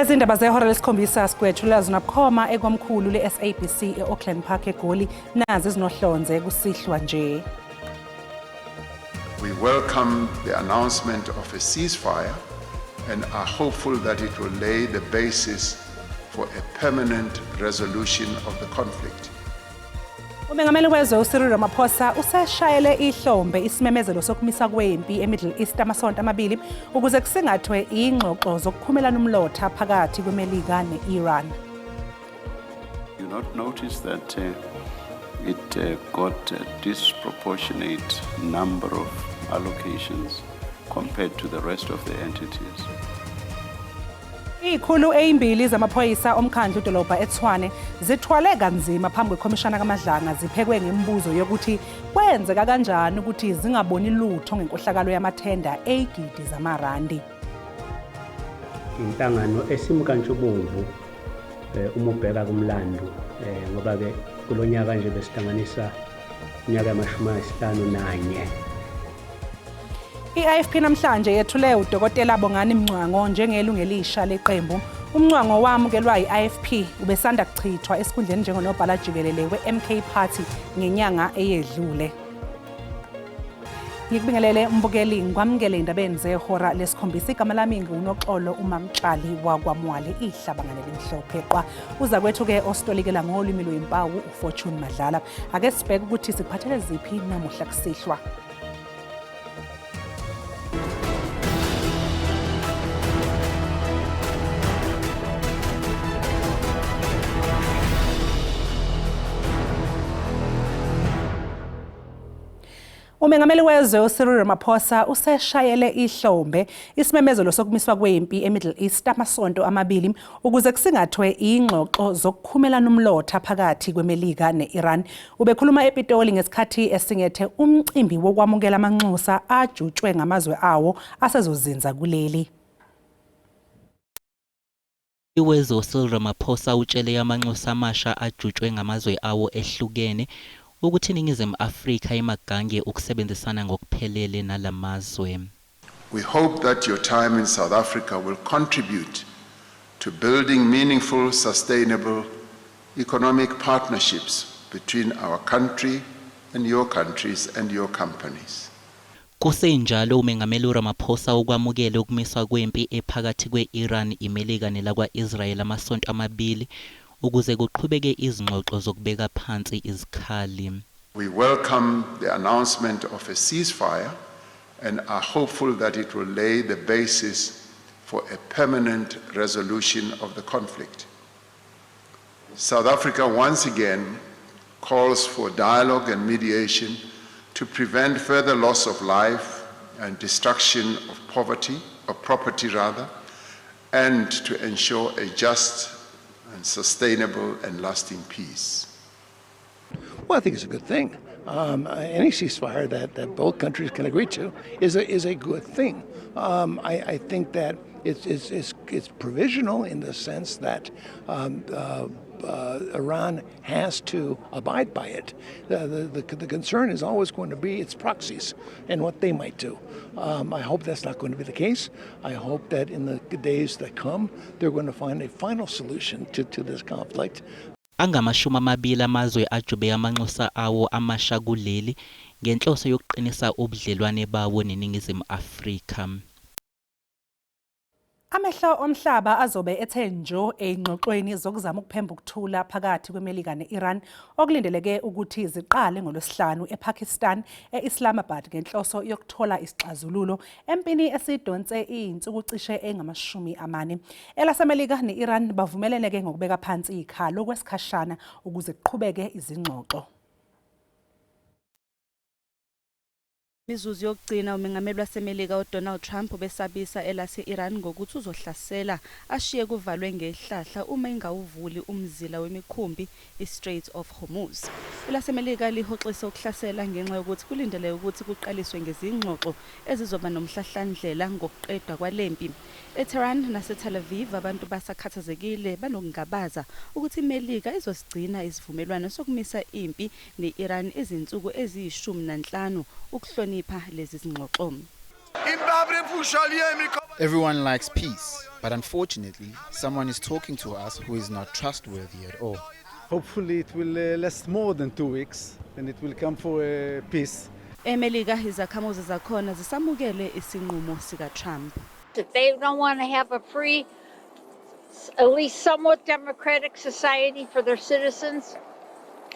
Lezi ndaba zehora lesikhombisa sigwetshula zinabukhoma ekwamkhulu le-SABC e-Auckland Park eGoli nazi ezinohlonze kusihlwa nje. We welcome the announcement of a ceasefire and are hopeful that it will lay the basis for a permanent resolution of the conflict. Umengameli wezwe uCyril Ramaphosa useshayele ihlombe isimemezelo sokumisa kwempi eMiddle East amasonto amabili ukuze kusingathwe ingxoxo zokukhumelana umlotha phakathi kweMelika ne-Iran. You not notice that it got a disproportionate number of allocations compared to the rest of the entities. Ikhulu ezimbili zamaphoyisa omkhandlu dolobha eTshwane zithwale kanzima phambi kwekhomishana kaMadlanga ziphekwe ngemibuzo yokuthi kwenzeka kanjani ukuthi zingaboni lutho ngenkohlakalo yamathenda eyigidi zamarandi. Inhlangano esimkantshubomvu uma ubheka kumlando ngoba ke kulonyaka nje besihlanganisa unyaka wama-51. I-IFP namhlanje yethule uDokotela Bongani Mncwango njengelungu elisha leqembu. Umncwango wamukelwa i-IFP ubesanda kuchithwa esikhundleni njengonobhala jikelele we-MK Party ngenyanga eyedlule. Ngikubingelele mbukeli ngikwamukele indabeni zehora lesikhombisa. Igama lami nguNoxolo uMamtshali wakwaMwale ihlabangane limhlophe qwa. Uza kwethu ke ostolikela ngolimi lwempawu uFortune Madlala. Ake sibheke ukuthi sikuphathele ziphi namuhla kusihlwa. Umengameli wezwe uCyril Ramaphosa useshayele ihlombe isimemezelo sokumiswa kwempi eMiddle East amasonto amabili ukuze kusingathwe ingxoxo zokukhumelana umlotha phakathi kweMelika ne-Iran. Ubekhuluma ePitoli ngesikhathi esingethe umcimbi wokwamukela amanxusa ajutshwe ngamazwe awo asezozinza kuleli. Iwezwe uCyril Ramaphosa utshele amanxusa amasha ajutshwe ngamazwe awo ehlukene ukuthi iNingizimu Afrika imagange ukusebenzisana ngokuphelele nalamazwe. We hope that your time in South Africa will contribute to building meaningful, sustainable economic partnerships between our country and your countries and your companies. Kusenjalo umengameli uRamaphosa ukwamukele ukumiswa kwempi ephakathi kwe-Iran, iMelika nelakwa-Israel amasonto amabili ukuze kuqhubeke izingxoxo zokubeka phansi izikhali. We welcome the announcement of a ceasefire and are hopeful that it will lay the basis for a permanent resolution of the conflict. South Africa once again calls for dialogue and mediation to prevent further loss of life and destruction of property, and to ensure a just and sustainable and lasting peace. Well, I think it's a good thing. Any ceasefire that both countries can agree to is a good thing. I think that it's provisional in the sense that Iran has to abide by it. The concern is always going to be its proxies and what they might do. I hope that's not going to be the case. I hope that in the days that come, they're going to find a final solution to this conflict. Angamashumi amabili amazwe ajube amanxusa awo amasha kuleli ngenhloso yokuqinisa ubudlelwane bawo neNingizimu Afrika. Amehlo omhlaba azobe ethe njo engxoxweni zokuzama ukuphemba ukuthula phakathi kweMelika ne-Iran okulindeleke ukuthi ziqale ngoLwesihlanu ePakistan e-Islamabad ngenhloso yokuthola isixazululo empini esidonse izinsuku cishe engamashumi 40. ElaseMelika ne-Iran bavumelene ke ngokubeka phansi ikhalo kwesikhashana ukuze kuqhubeke izingxoxo. Mizuzu yokugcina umengameli waseMelika uDonald Trump ubesabisa elase-Iran ngokuthi uzohlasela ashiye kuvalwe ngehlahla uma ingawuvuli umzila wemikhumbi iStrait of Hormuz. ElaseMelika lihoxisa ukuhlasela ngenxa yokuthi kulindeleke ukuthi kuqaliswe ngezingxoxo ezizoba nomhlahlandlela ngokuqedwa kwalempi. ETehran naseTel Aviv abantu basakhathazekile banokungabaza ukuthi iMelika izosigcina isivumelwano sokumisa impi ne-Iran izinsuku eziyishumi 15 ukuhlonipha lezi zingxoxo. Everyone likes peace, but unfortunately, someone is talking to us who is not trustworthy at all. Hopefully it will last more than 2 weeks and it will come for peace. eMelika izakhamuzi zakhona zisamukele isinqumo sika Trump. If they don't want to have a free, at least somewhat democratic society for their citizens,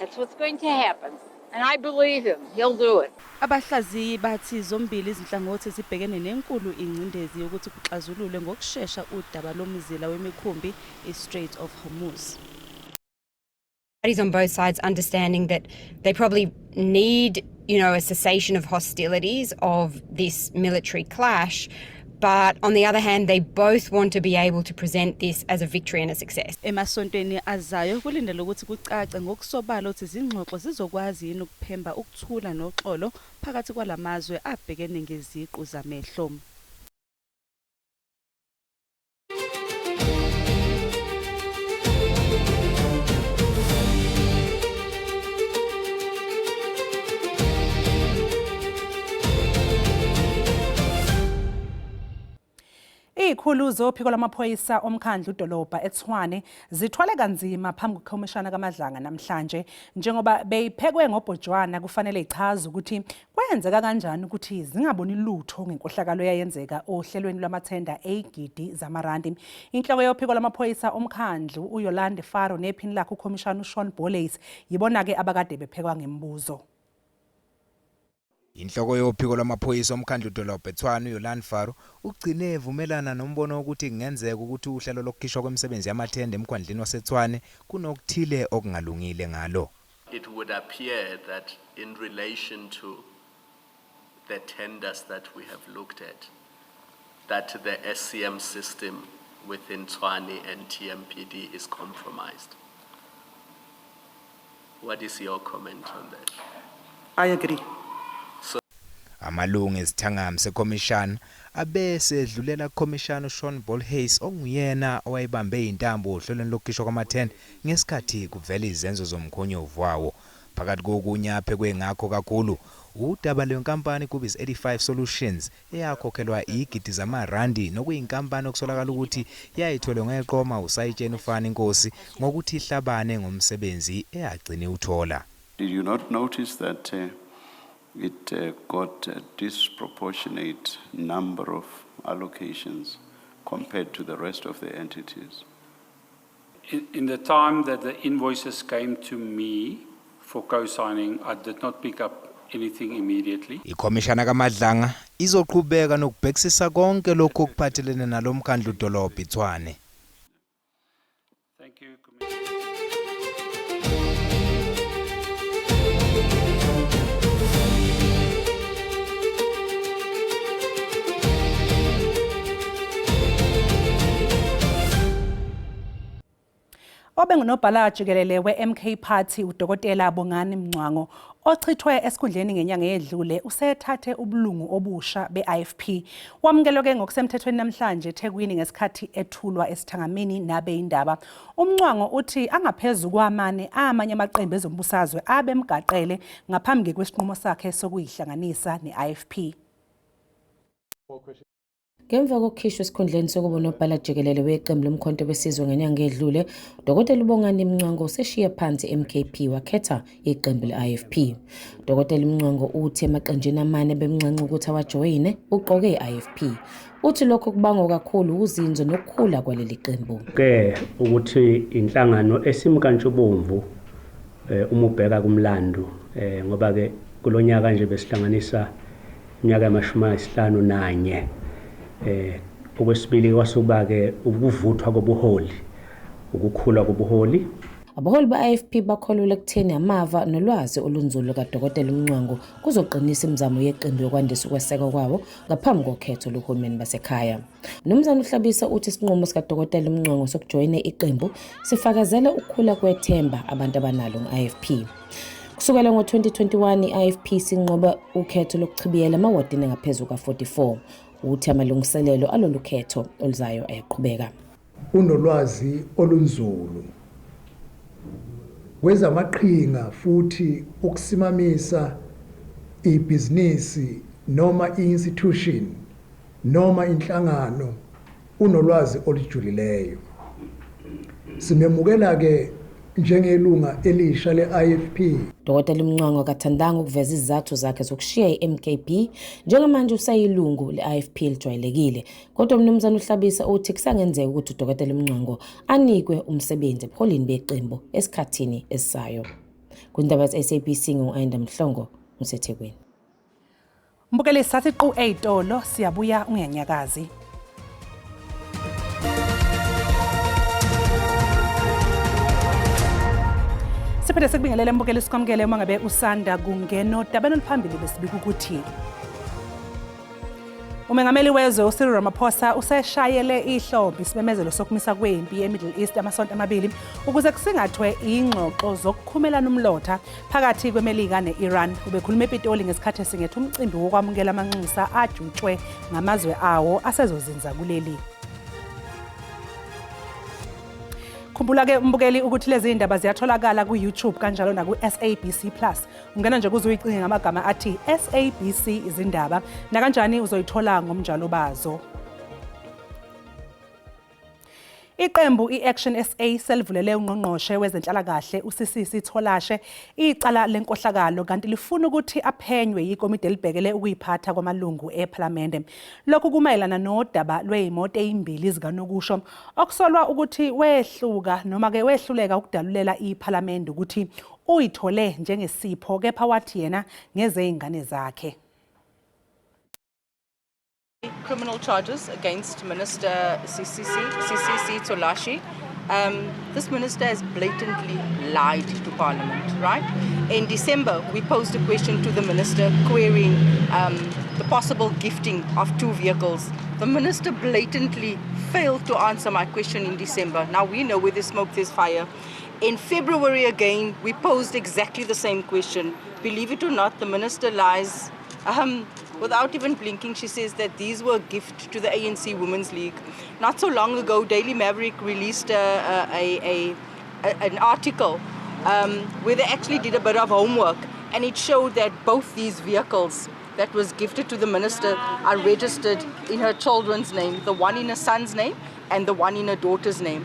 that's what's going to happen. And I believe him. He'll do it. Abahlaziyi bathi zombili izinhlangothi zibhekene nenkulu ingcindezi yokuthi kuxazulule ngokusheshsha udaba lomzila wemikhumbi iStrait of Hormuz. Parties on both sides understanding that they probably need, a cessation of hostilities of this military clash. But on the other hand, they both want to be able to present this as a victory and a success. Emasontweni azayo kulindele ukuthi kucace ngokusobala ukuthi izingxoxo zizokwazi yini ukuphemba ukuthula noxolo phakathi kwalamazwe abhekene ngeziqu zamehlo. Izikhulu zophiko lwamaphoyisa omkhandlu dolobha eTshwane zithwale kanzima phambi kwekhomishana kaMadlanga namhlanje njengoba beyiphekwe ngobhojwana kufanele ichaze ukuthi kwenzeka kanjani ukuthi zingaboni lutho ngenkohlakalo eyayenzeka ohlelweni lwamathenda eyigidi zamarandi. Inhloko yophiko lwamaphoyisa omkhandlu uYolande Faro nephini lakhe ukhomishana uShawn Boleys yibona ke abakade bephekwa ngembuzo. Inhloko yophiko lwamaphoyisa omkhandlu dolobha eTshwane uYolande Faro ugcine evumelana nombono ukuthi kungenzeka ukuthi uhlelo lokukhishwa kwemisebenzi yamathenda emkhandlini waseTshwane kunokuthile okungalungile ngalo. It would appear that in relation to the tenders that we have looked at, that the SCM system within Tshwane and TMPD is compromised. What is your comment on that? I agree. Amalungu esithangami sekhomishana abese edlulela kukhomishana uShawn Boleys onguyena owayebambe intambo ohlelweni lokukhishwa kwamathenda ngesikhathi kuvela izenzo zomkhonyovu wawo. Phakathi kokunyaphe kwengakho kakhulu udaba lwenkampani kubis 85 Solutions eyakhokhelwa igidi zamarandi nokuyinkampani okusolakala ukuthi yayitholwe ngeqoma usayitsheni ufana inkosi ngokuthi ihlabane ngomsebenzi eyagcine uthola. Did you not notice that it got a disproportionate number of allocations compared to the rest of the entities? In the time that the invoices came to me for co-signing, I did not pick up anything immediately. Ikhomishana kaMadlanga izoqhubeka nokubhekisisa konke lokho okuphathelene nalomkhandlu dolobha eTshwane. Thank you, Obengunobhala jikelele we-MK Party uDokotela Bongani Mngcwango ochithwe esikhundleni ngenyanga edlule usethathe ubulungu obusha be-IFP wamukelwe ke ngokusemthethweni namhlanje eThekwini ngesikhathi ethulwa esithangamini nabeyindaba. Umngcwango uthi angaphezulu kwamane amanye amaqembu ezombusazwe abemgaqele ngaphambi kwesinqumo sakhe sokuyihlanganisa ne-IFP. Ngemva kokukhishwa esikhundleni sokuba unobhala jikelele weqembu lomkhonto besizwe ngenyanga edlule, Dr. Bongani Mngcwango useshiya phansi MKP wakhetha iqembu le-IFP. Dr. Mngcwango uthi emaqenjini amane bemncanca ukuthi awajoyine uqoke i-IFP. Uthi lokho kubangwa kakhulu uzinzo nokukhula kwaleli qembu. Ke ukuthi inhlangano esimkantshubomvu uma ubheka kumlando ngoba ke kulonyaka nje besihlanganisa iminyaka yama-51 okwesibili kwasuba ke ukuvuthwa kobuholi ukukhula kobuholi. Abaholi ba-IFP bakholwa ekutheni amava nolwazi olunzulu kaDokotela Mngcwango kuzoqinisa imizamo yeqembu yokwandisa ukweseka kwabo ngaphambi kokhetho lohulumeni basekhaya. Nomzana uhlabisa uthi isinqumo sikaDokotela Mngcwango sokujoyina iqembu sifakazela ukukhula kwethemba abantu abanalo nge-IFP. Kusukela ngo-2021 i-IFP sinqoba ukhetho lokuchibiyela amawadini ngaphezulu ka-44. Uthi amalungiselelo alolu khetho oluzayo ayaqhubeka. Unolwazi olunzulu wezamaqhinga futhi ukusimamisa ibhizinisi noma i-institution noma inhlangano unolwazi olujulileyo. Simemukela ke njengelunga elisha le-IFP. Dkt. Mncwango akathandanga ukuveza izizathu zakhe zokushiya i-MKP njengamanje usayilungu le-IFP elijwayelekile. Kodwa umnumzana uHlabisa uthi kusangenzeka ukuthi uDkt. Mncwango anikwe umsebenzi ebuholini beqembu esikhathini esisayo. Kundaba ze-SABC ngu-Ayinda Mhlongo useThekwini. Mbukeli sasiqu ey'tolo siyabuya unganyakazi. Siphinde sikubingelele mbukeli sikwamukele uma ngabe usanda kungena odabeni oluphambili besibika ukuthi umengameli wezwe uCyril Ramaphosa useshayele ihlombe isimemezelo sokumisa kwempi eMiddle East amasonto amabili ukuze kusingathwe ingxoxo zokukhumelana umlotha phakathi kweMelika neIran. Ubekhuluma ePitoli ngesikhathi esingethe umcimbi wokwamukela amanxusa ajutshwe ngamazwe awo asezozinza kuleli. Khumbula ke umbukeli ukuthi lezi indaba ziyatholakala ku-YouTube kanjalo na ku-SABC Plus. Ungena nje kuze uyicinge ngamagama athi SABC izindaba na kanjani uzoyithola ngomnjalo bazo. Iqembu iAction SA selivulele ungqongqoshe wezenhlalakahle uSisisi Tholashe icala lenkohlakalo kanti lifuna ukuthi aphenywe yikomiti elibhekele ukuyiphatha kwamalungu eParliament. Lokhu kumayelana nodaba lwezimoto ezimbili zikanokusho okusolwa ukuthi wehluka noma ke wehluleka ukudalulela iParliament ukuthi uyithole njengesipho kepha wathi yena ngezingane zakhe. Criminal charges against Minister Sisisi Tholashe. This minister has blatantly lied to Parliament, right? In December, we posed a question to the minister querying the possible gifting of 2 vehicles. The minister blatantly failed to answer my question in December. Now we know where there's smoke, there's fire. In February again, we posed exactly the same question. Believe it or not, the minister lies. Without even blinking, she says that these were a gift to the ANC Women's League. Not so long ago, Daily Maverick released an article where they actually did a bit of homework, and it showed that both these vehicles that was gifted to the minister are registered in her children's name, the one in her son's name and the one in her daughter's name.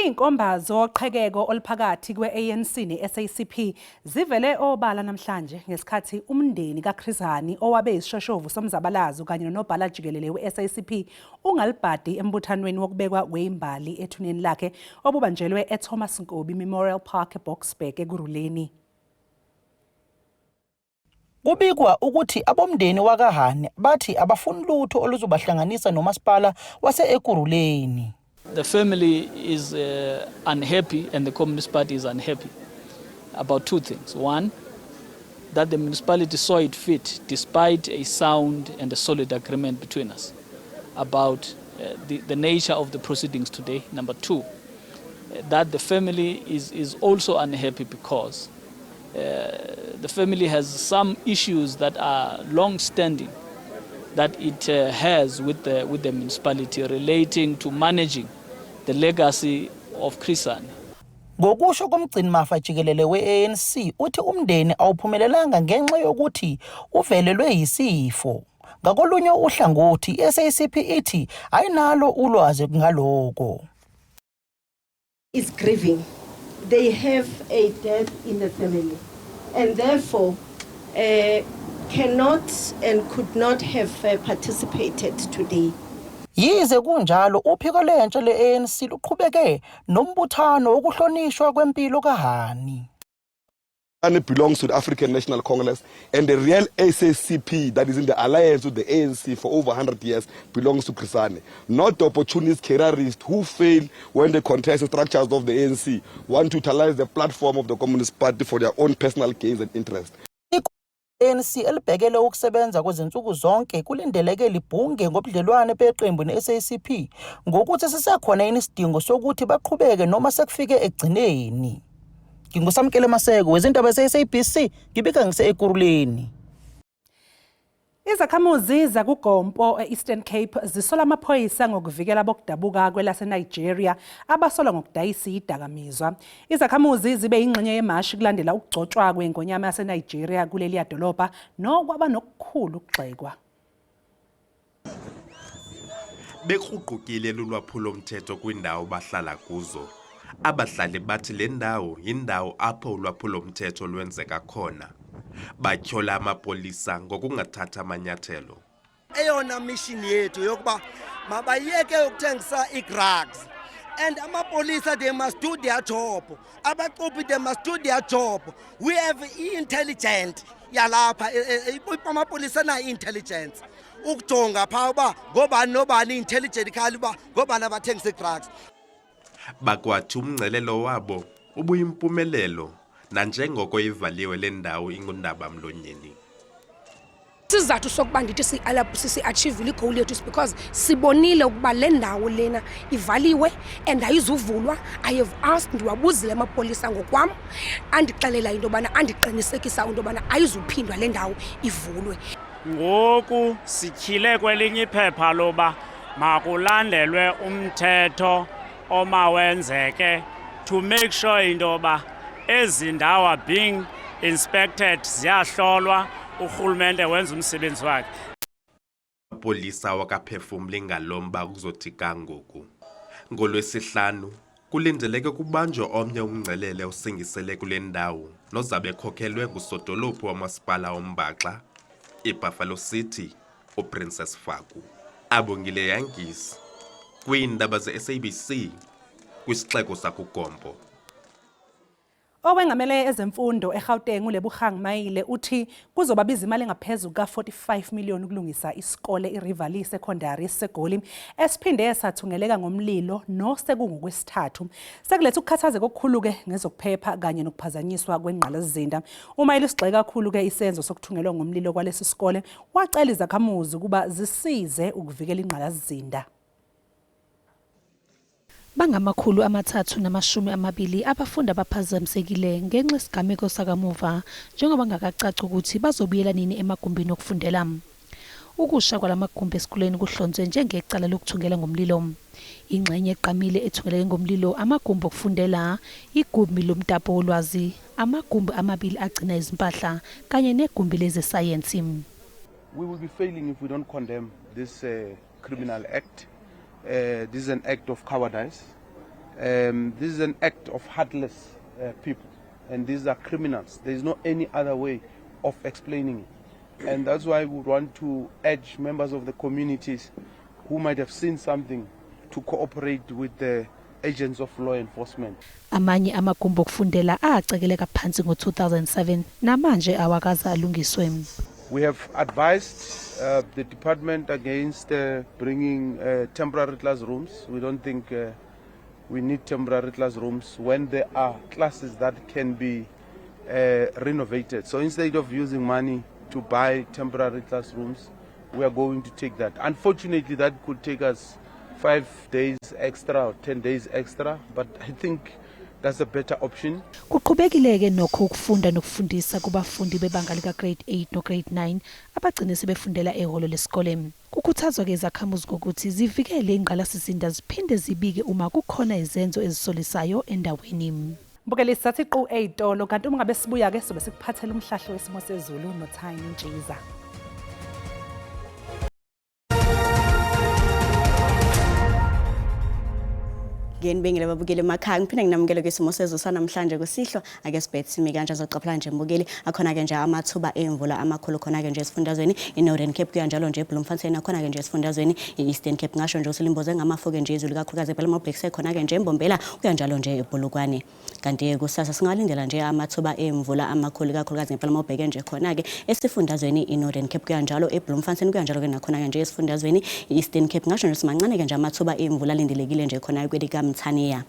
Inkomba zoqhekeko oluphakathi kwe-ANC ne-SACP zivele obala namhlanje ngesikhathi umndeni kaChris Hani owabe isishoshovu somzabalazo kanye nonobhala jikelele we-SACP ungalibhadi embuthanweni wokubekwa kwezimbali ethuneni lakhe obubanjelwe eThomas Nkobi Memorial Park eBoksburg eKuruleni. Kubikwa ukuthi abomndeni wakaHani bathi abafuni lutho oluzobahlanganisa nomasipala wase-Ekurhuleni. The family is unhappy and the Communist Party is unhappy about 2 things. One, that the municipality saw it fit, despite a sound and a solid agreement between us, about the nature of the proceedings today. Number 2, that the family is also unhappy because the family has some issues that are long-standing that it has with the municipality relating to managing the legacy of Chris Hani. Ngokusho komgcini mafa jikelele we-ANC uthi umndeni awuphumelelanga ngenxa yokuthi uvelelwe yisifo. Ngakolunye uhlangothi i-SACP ithi ayinalo ulwazi ngaloko. Is grieving. They have a death in the family and therefore cannot and could not have participated today. Yize kunjalo uphiko lentsha le-ANC luqhubeke nombuthano wokuhlonishwa kwempilo kaHani. Hani belongs to the African National Congress, and the real SACP that is in the alliance with the ANC for over 100 years belongs to Chris Hani, not the opportunist careerists who fail when they contest the structures of the ANC, want to utilize the platform of the Communist Party for their own personal gains and interests. ANC elibhekele ukusebenza kwezinsuku zonke kulindeleke libhunge ngobudlelwane beqembu ne-SACP ngokuthi sisekhona isidingo sokuthi baqhubeke noma sekufike egcineni. Ngingusamkele Maseko wezindaba ze-SABC ngibika ngise-Ekurhuleni. Izakhamuzi zakuGompo e-Eastern Cape zisola amaphoyisa ngokuvikela bokudabuka kwelaseNigeria abasola ngokudayisa idakamizwa. Izakhamuzi zibe ingxenye yemashi kulandela ukugcotshwa kwenkonyama yaseNigeria kuleli dolobha nokwaba nokukhulu ukugxekwa. Bekruqukile lulwaphulomthetho kwindawo bahlala kuzo. Abahlali bathi le ndawo yindawo apho ulwaphulomthetho lwenzeka khona. Batyhola amapolisa ngokungathatha amanyathelo. Eyona mission yethu yokuba mabayeke ukuthengisa drugs. And amapolisa, they must do their job. Abaqhubi, they must do their job. We have intelligent yalapha. Amapolisa na intelligence. Ukujonga pha uba ngobani nobani intelligent khali uba ngobani abathengisa drugs. Bakwathi umngcelelo wabo ubuyimpumelelo nanjengoko ivaliwe le ndawo ingundaba mlonyeni. Sizathu sokuba ndithi si-achieve igoal yethu is because sibonile ukuba le ndawo lena ivaliwe and ayizuvulwa. I have asked, ndiwabuzile amapolisa ngokwam, andixelela into yobana andiqinisekisa into yobana ayizuphindwa le ndawo ivulwe. Ngoku sityhile kwelinye iphepha loba makulandelwe umthetho omawenzeke to make sure into yoba ezi ndawo are being inspected, ziyahlolwa, urhulumente wenza umsebenzi wakhe. Apolisa wakaphefumli ngalomba kuzothi kangoku. NgoLwesihlanu kulindeleke kubanjwe omnye umngcelele osingisele kule ndawo nozabe khokhelwe ngusodolophu wamasipala ombaxa iBuffalo City uPrincess Faku. Abongile Yangis kwiindaba ze-SABC kwisixeko sakuGompo. Owengamele ezemfundo eGauteng uLebugang Mayile uthi kuzobabiza imali engaphezulu ka-45 million ukulungisa isikole iRiverlea Secondary seGoli esiphinde sathungeleka ngomlilo nosekungokwesithathu. Sekuletha ukukhathazeka okukhulu-ke ngezokuphepha kanye nokuphazanyiswa kwengqalasizinda. Umayile usigxeke kakhulu-ke isenzo sokuthungelwa ngomlilo kwalesi sikole, wacela izakhamuzi ukuba zisize ukuvikela ingqalasizinda. Bangamakhulu 320 abafundi abaphazamisekile ngenxa yesigameko sakamuva njengoba ngakacaca ukuthi bazobuyela nini emagumbini okufundela. Ukusha kwalamagumbi esikoleni kuhlonzwe njengecala lokuthungela ngomlilo. Ingxenye eqamile ethungeleke ngomlilo amagumbi okufundela, igumbi lomtapo wolwazi, amagumbi amabili agcina izimpahla kanye negumbi lezesayensi. We will be failing if we don't condemn this criminal act. This is an act of cowardice. This is an act of heartless people. And these are criminals. There is no any other way of explaining it. And that's why we want to urge members of the communities who might have seen something to cooperate with the agents of law enforcement. Amanye amagumbi okufundela acekeleka phansi ngo-2007 namanje awakaza alungiswe. We have advised the department against bringing temporary classrooms. We don't think we need temporary classrooms when there are classes that can be renovated. So instead of using money to buy temporary classrooms, we are going to take that. Unfortunately, that could take us 5 days extra or 10 days extra, but I think that's a better option. Kuqhubekileke nokho ukufunda nokufundisa kubafundi bebanga lika grade 8 no grade 9 abagcine sebefundela ehholo lesikole. Kukhuthazwa ke izakhamuzi ukuthi zivikele ingqalasizinda ziphinde zibike uma kukhona izenzo ezisolisayo endaweni. Mbukeli sathi qu eyitolo kanti uma ngabe sibuya ke sobe sikuphathela umhlahlo wesimo sezulu noThini Ntshiza. Ngenibengele babukeli emakhaya ngiphinde nginamukele kwesimo sezulu sanamhlanje kusihlo ake sibethe simi kanje azoqaphela nje mbukeli akhona ke nje amathuba emvula amakhulu khona ke nje esifundazweni iNorthern Cape kuyanjalo nje eBloemfontein akhona ke nje esifundazweni iEastern Cape ngasho nje uSilimboze ngamafoke nje izulu kakhulukazi eBelmore sekhona ke nje eMbombela kuyanjalo nje eBulukwane kanti kusasa singalindela nje amathuba emvula amakhulu kakhulukazi eBelmore nje khona ke esifundazweni iNorthern Cape kuyanjalo eBloemfontein kuyanjalo ke nakhona ke nje esifundazweni iEastern Cape ngasho nje simancane ke nje amathuba emvula lindelekile nje khona kwelika Mthaniya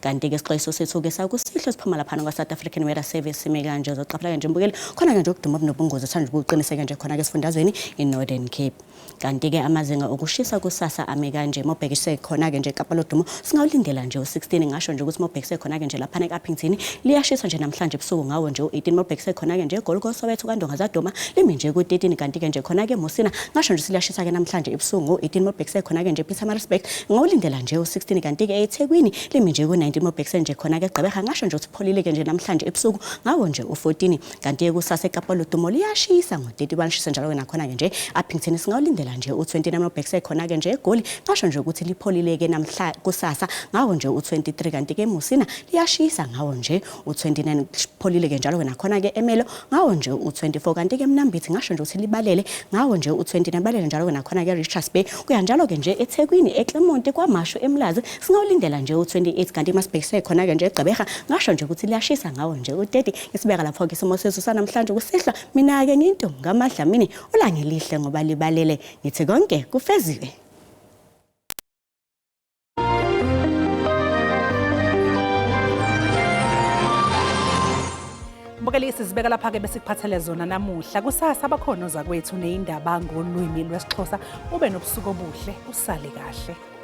kanti ke isixwayiso sethu ke sakusihlo siphuma lapha kwa South African Weather Service sime kanje uzoqaphela nje mbukeli khona ke nje ukuduma nobungozi athanda ukuqiniseka nje khona ke esifundazweni iNorthern Cape kanti ke amazinga okushisa kusasa ame kanje mobhekise khona ke nje eKapa lodumo singawulindela nje u16 ngasho nje ukuthi mobhekise khona ke nje lapha eKaphington liyashisa nje namhlanje ebusuku ngawo nje u18 mobhekise khona ke nje eGolgo Soweto kaNdonga zadoma limi nje ku13 kanti ke nje khona ke Musina ngasho nje siliyashisa ke namhlanje ebusuku ngo18 mobhekise khona ke nje Pietermaritzburg ngawulindela nje u16 kanti ke eThekwini limi nje ku-19 mobhekise nje khona-ke Gqeberha ngasho nje ukuthi pholile-ke nje namhlanje ebusuku ngawo nje u-14 kanti-ke kusasa eKapa Lodumo liyashisa ngo-31 shisa njalo-ke nakhona-ke nje Upington singawulindela nje u-29 mobhekise khona-ke nje eGoli ngasho nje ukuthi lipholile-ke namhla kusasa ngawo nje u-23 kanti-ke eMusina liyashisa ngawo nje u-29 pholile-ke njalo-ke nakhona-ke eMelo ngawo nje u-24 kanti-ke Mnambithi ngasho nje ukuthi libalele ngawo nje u-29 balele njalo-ke nakhona-ke Richards Bay kuya njalo-ke nje eThekwini eClermont kwaMashu eMlazi singawulindela nje u-28 kanti masibhekise khona-ke nje eGqeberha ngasho nje ukuthi liyashisa ngawo nje u-30 isibeka lapho-ke isimo sezulu sanamhlanje kusihlwa mina-ke ngintombi kaMadlamini ulangelihle ngoba libalele ngithi konke kufeziwe. Mbukeli sizibeka lapha-ke besikuphathele zona namuhla kusasa abakhona ozakwethu neyindaba ngolwimi lwesiXhosa ube nobusuku obuhle usale kahle.